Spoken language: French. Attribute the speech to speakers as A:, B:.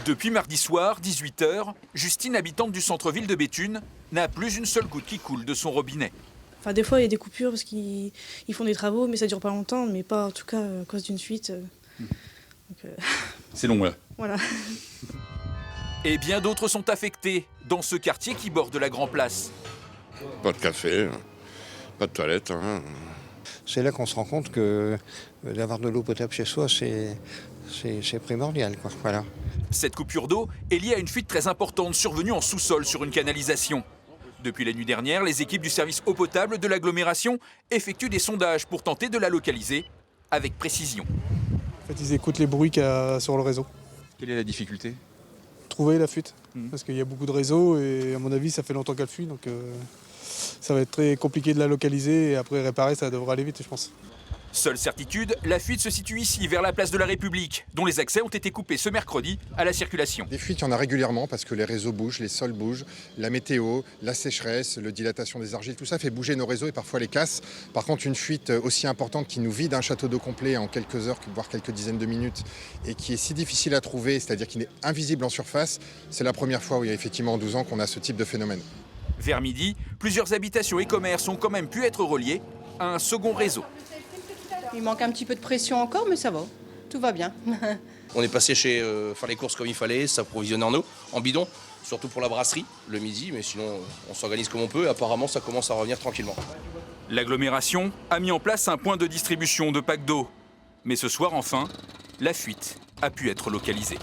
A: Depuis mardi soir, 18 h, Justine, habitante du centre-ville de Béthune, n'a plus une seule goutte qui coule de son robinet.
B: Enfin, des fois, il y a des coupures parce qu'ils font des travaux, mais ça dure pas longtemps, mais pas en tout cas à cause d'une fuite.
C: C'est long, là.
B: Voilà.
A: Et bien d'autres sont affectés dans ce quartier qui borde la Grand Place.
D: Pas de café, pas de toilette. Hein.
E: C'est là qu'on se rend compte que d'avoir de l'eau potable chez soi, c'est primordial, quoi. Voilà.
A: Cette coupure d'eau est liée à une fuite très importante survenue en sous-sol sur une canalisation. Depuis la nuit dernière, les équipes du service eau potable de l'agglomération effectuent des sondages pour tenter de la localiser avec précision.
F: En fait, ils écoutent les bruits qu'il y a sur le réseau.
C: Quelle est la difficulté?
F: Trouver la fuite, parce qu'il y a beaucoup de réseaux et à mon avis, ça fait longtemps qu'elle fuit, donc ça va être très compliqué de la localiser et après réparer, ça devrait aller vite, je pense.
A: Seule certitude, la fuite se situe ici, vers la place de la République, dont les accès ont été coupés ce mercredi à la circulation.
G: Des fuites, il y en a régulièrement parce que les réseaux bougent, les sols bougent, la météo, la sécheresse, la dilatation des argiles, tout ça fait bouger nos réseaux et parfois les casse. Par contre, une fuite aussi importante qui nous vide un château d'eau complet en quelques heures, voire quelques dizaines de minutes, et qui est si difficile à trouver, c'est-à-dire qu'il est invisible en surface, c'est la première fois, il y a effectivement 12 ans qu'on a ce type de phénomène.
A: Vers midi, plusieurs habitations et commerces ont quand même pu être reliés à un second réseau.
H: Il manque un petit peu de pression encore, mais ça va. Tout va bien.
I: On est passé chez faire les courses comme il fallait, s'approvisionner en eau, en bidon, surtout pour la brasserie le midi, mais sinon on s'organise comme on peut et apparemment ça commence à revenir tranquillement.
A: L'agglomération a mis en place un point de distribution de packs d'eau. Mais ce soir enfin, la fuite a pu être localisée.